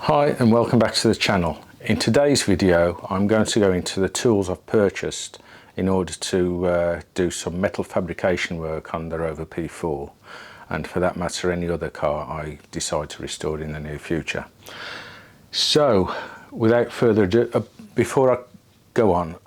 Hi and welcome back to the channel. In today's video I'm going to go into the tools I've purchased in order to do some metal fabrication work on the Rover P4, and for that matter any other car I decide to restore in the near future. So without further ado, before I go on,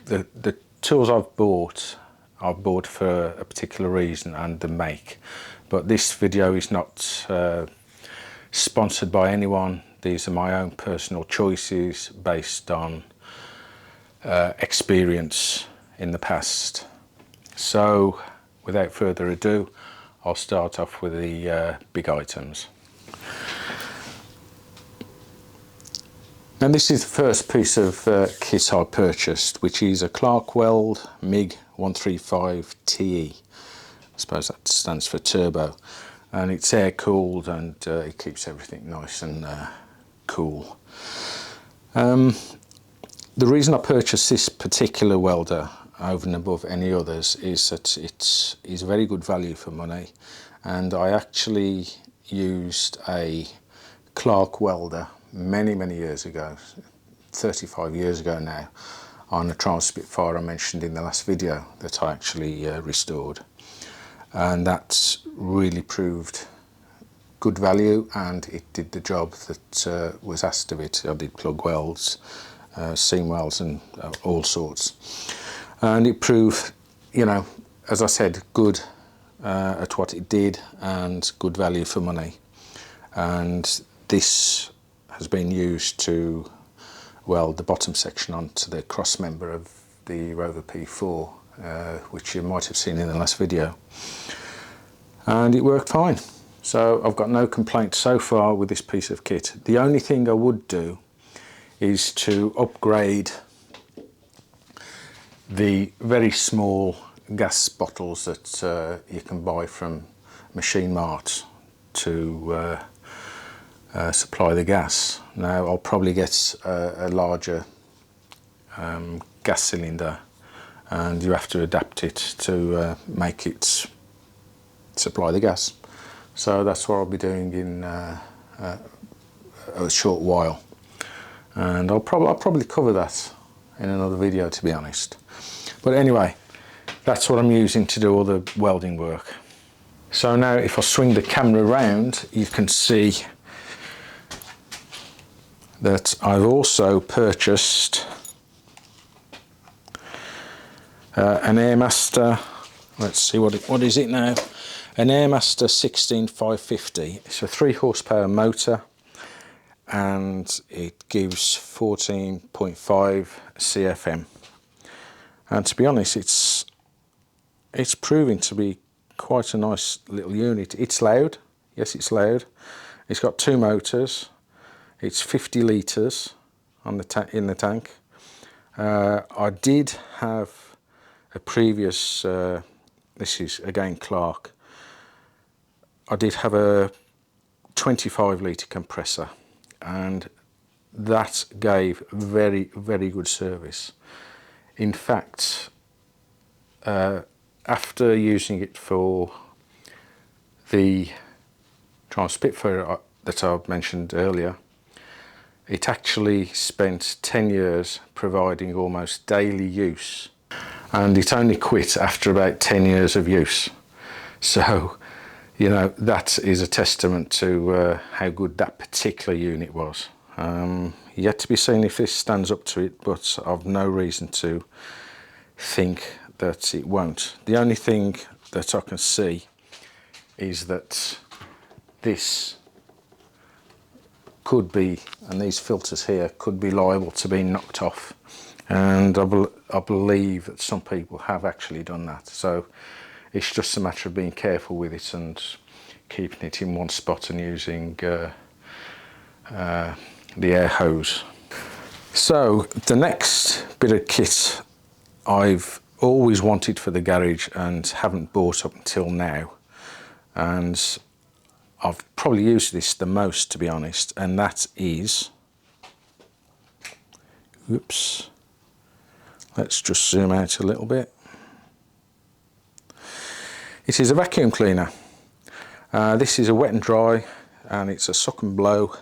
the tools I've bought for a particular reason and the make, but this video is not sponsored by anyone. These are my own personal choices based on experience in the past. So without further ado, I'll start off with the big items. Now this is the first piece of kit I purchased, which is a Clark Weld MIG 135 TE. I suppose that stands for turbo. And it's air cooled, and it keeps everything nice and cool. The reason I purchased this particular welder over and above any others is that it is very good value for money, and I actually used a Clark welder many years ago, 35 years ago now, on a trial Spitfire I mentioned in the last video that I actually restored. And that really proved good value, and it did the job that was asked of it. I did plug welds, seam welds and all sorts, and it proved, you know, as I said, good at what it did and good value for money. And this has been used to weld the bottom section onto the cross member of the Rover P4, which you might have seen in the last video, and it worked fine. So I've got no complaints so far with this piece of kit. The only thing I would do is to upgrade the very small gas bottles that you can buy from Machine Mart to supply the gas. Now I'll probably get a larger gas cylinder, and you have to adapt it to make it supply the gas. So that's what I'll be doing in a short while, and I'll probably cover that in another video, to be honest. But anyway, that's what I'm using to do all the welding work. So now if I swing the camera around, you can see that I've also purchased an Airmaster. Let's see what is it now. An Airmaster 16550. It's a 3 horsepower motor, and it gives 14.5 CFM. And to be honest, it's proving to be quite a nice little unit. It's loud. Yes, it's loud. It's got 2 motors. It's 50 litres on the in the tank. I did have a previous, this is again Clark, I did have a 25 litre compressor, and that gave very good service. In fact, after using it for the trial Spitfire that I mentioned earlier, it actually spent 10 years providing almost daily use, and it only quit after about 10 years of use. So, you know, that is a testament to how good that particular unit was. Yet to be seen if this stands up to it, but I've no reason to think that it won't. The only thing that I can see is that this could be, and these filters here could be liable to be knocked off, and I believe that some people have actually done that. So it's just a matter of being careful with it and keeping it in one spot and using the air hose. So the next bit of kit I've always wanted for the garage and haven't bought up until now, and I've probably used this the most, to be honest, and that is, oops, let's just zoom out a little bit. It is a vacuum cleaner. This is a wet and dry, and it's a suck and blow,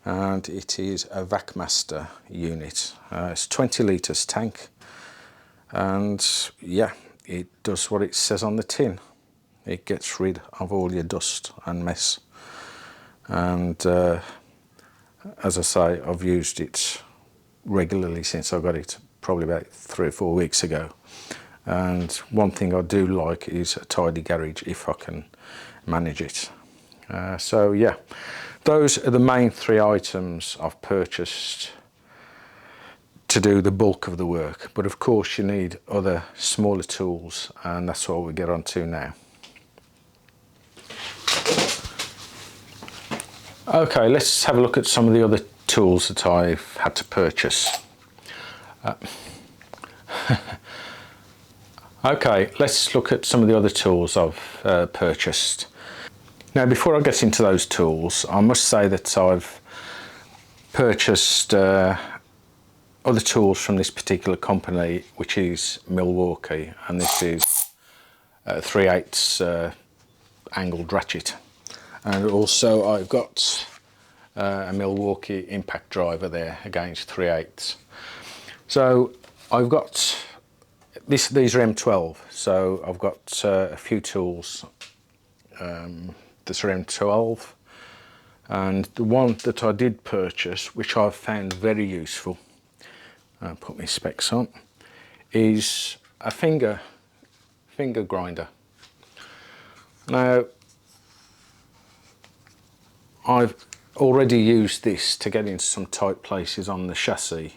and it is a VacMaster unit. It's 20 litres tank, and yeah, it does what it says on the tin. It gets rid of all your dust and mess, and as I say, I've used it regularly since I got it, probably about 3 or 4 weeks ago. And one thing I do like is a tidy garage if I can manage it. So yeah, those are the main 3 items I've purchased to do the bulk of the work. But of course you need other smaller tools, and that's what we'll get on to now. Okay, let's have a look at some of the other tools that I've had to purchase. Okay, let's look at some of the other tools I've purchased. Now, before I get into those tools, I must say that I've purchased other tools from this particular company, which is Milwaukee, and this is a 3/8 angled ratchet. And also I've got a Milwaukee impact driver there, against 3/8. So I've got these are M12, so I've got a few tools that are M12, and the one that I did purchase, which I've found very useful, I'll put my specs on, is a finger grinder. Now, I've already used this to get into some tight places on the chassis,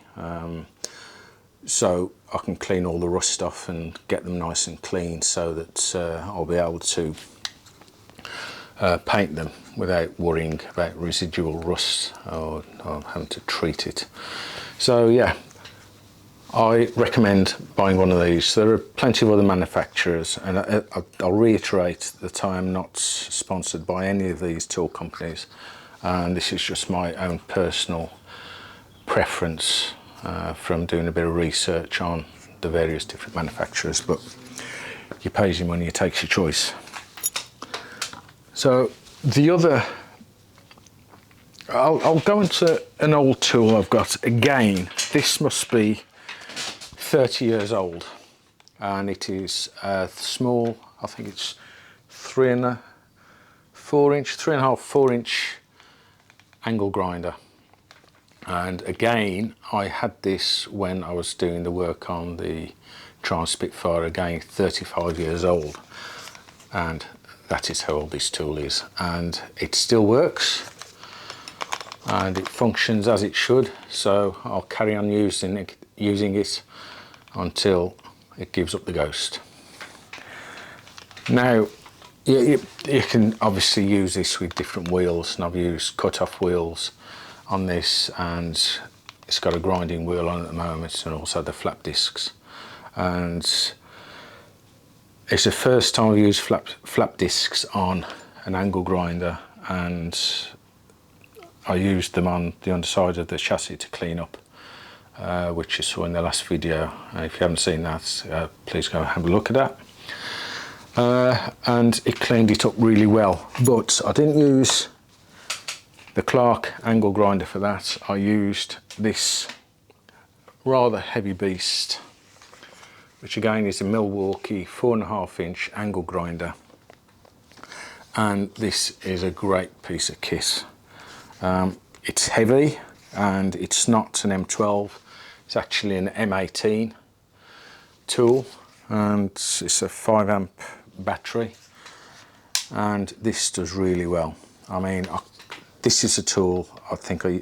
so I can clean all the rust off and get them nice and clean, so that I'll be able to paint them without worrying about residual rust or having to treat it. So yeah, I recommend buying one of these. There are plenty of other manufacturers, and I'll reiterate that I am not sponsored by any of these tool companies, and this is just my own personal preference from doing a bit of research on the various different manufacturers. But you pay your money, you take your choice. So the other, I'll go into an old tool I've got. Again, this must be 30 years old, and it is a small, I think it's 3.5, 4 inch angle grinder. And again, I had this when I was doing the work on the Triumph Spitfire, again 35 years old, and that is how old this tool is, and it still works and it functions as it should. So I'll carry on using it until it gives up the ghost. Now, you can obviously use this with different wheels, and I've used cut-off wheels on this, and it's got a grinding wheel on at the moment, and also the flap discs. And it's the first time I've used flap discs on an angle grinder, and I used them on the underside of the chassis to clean up, which you saw in the last video. If you haven't seen that, please go and have a look at that. And it cleaned it up really well, but I didn't use the Clark angle grinder for that. I used this rather heavy beast, which again is a Milwaukee 4.5 inch angle grinder, and this is a great piece of kit. It's heavy, and it's not an M12, it's actually an M18 tool, and it's a 5 amp battery, and this does really well. I mean, this is a tool, I think I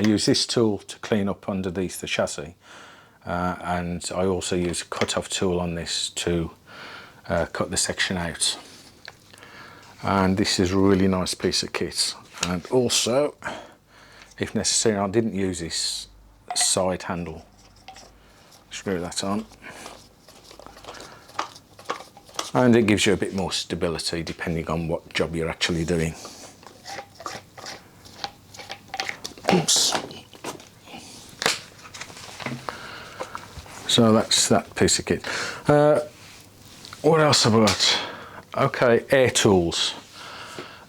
use this tool to clean up underneath the chassis, and I also use a cut-off tool on this to cut the section out. And this is a really nice piece of kit. And also, if necessary, I didn't use this side handle. Screw that on. And it gives you a bit more stability depending on what job you're actually doing. Oops. So that's that piece of kit. What else have I got? Okay, air tools.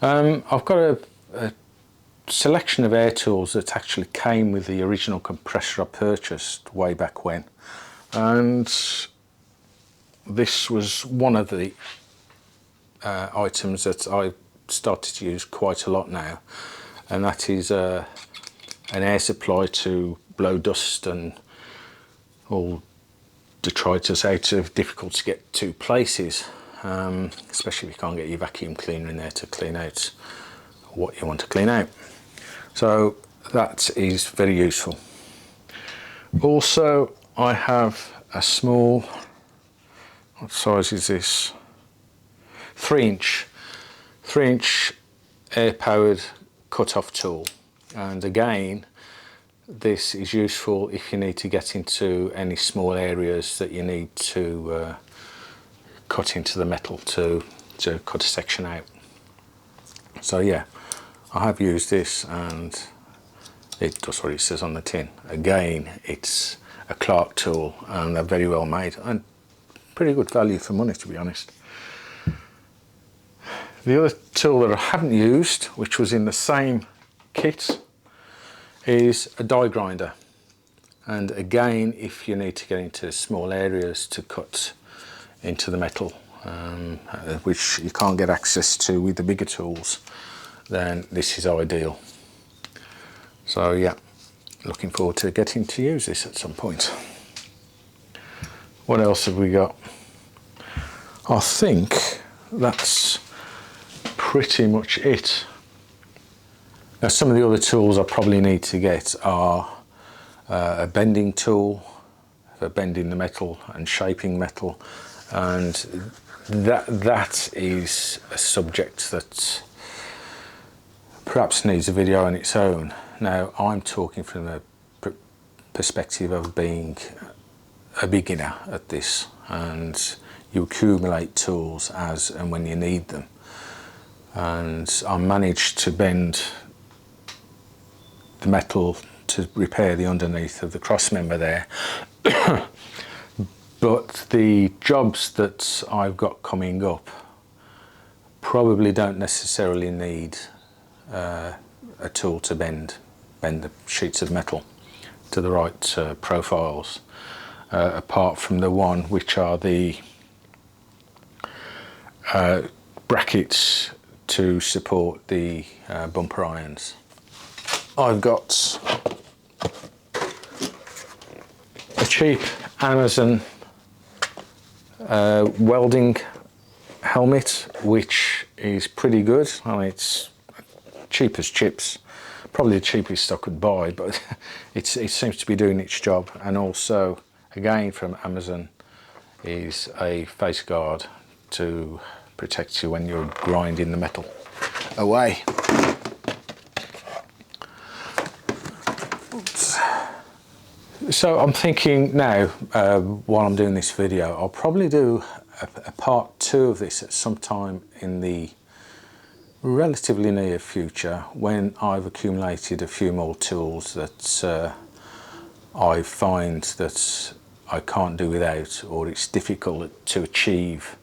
I've got a selection of air tools that actually came with the original compressor I purchased way back when, and this was one of the items that I started to use quite a lot now, and that is an air supply to blow dust and all detritus out of difficult to get to places, especially if you can't get your vacuum cleaner in there to clean out what you want to clean out. So that is very useful. Also, I have a small, what size is this? 3-inch air powered cut-off tool, and again this is useful if you need to get into any small areas that you need to cut into the metal to cut a section out. So yeah, I have used this and it does what it says on the tin. Again, it's a Clark tool and they're very well made and pretty good value for money, to be honest. The other tool that I haven't used, which was in the same kit, is a die grinder. And again, if you need to get into small areas to cut into the metal, which you can't get access to with the bigger tools, then this is ideal. So yeah, looking forward to getting to use this at some point. What else have we got? I think that's pretty much it. Now, some of the other tools I probably need to get are a bending tool for bending the metal and shaping metal, and that is a subject that perhaps needs a video on its own. Now, I'm talking from the perspective of being a beginner at this, and you accumulate tools as and when you need them. And I managed to bend the metal to repair the underneath of the cross member there. But the jobs that I've got coming up probably don't necessarily need a tool to bend the sheets of metal to the right profiles, apart from the one which are the brackets to support the bumper irons. I've got a cheap Amazon welding helmet, which is pretty good. I mean, it's cheap as chips, probably the cheapest I could buy, but it seems to be doing its job. And also, again from Amazon, is a face guard to protect you when you're grinding the metal away. So I'm thinking now, while I'm doing this video, I'll probably do a part 2 of this at some time in the relatively near future, when I've accumulated a few more tools that I find that I can't do without, or it's difficult to achieve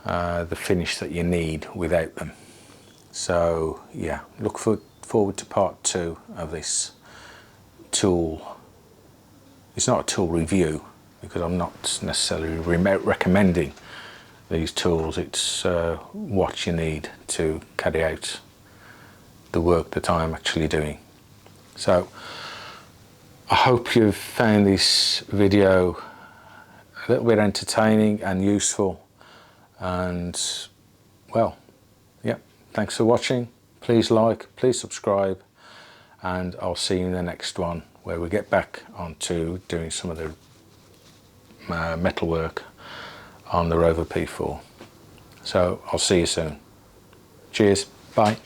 the finish that you need without them. So yeah, look forward to part 2 of this tool. It's not a tool review, because I'm not necessarily recommending these tools. It's what you need to carry out the work that I'm actually doing. So I hope you've found this video a little bit entertaining and useful, and well, yeah, thanks for watching. Please like, please subscribe, and I'll see you in the next one, where we get back onto doing some of the metal work on the Rover P4. So I'll see you soon. Cheers, bye.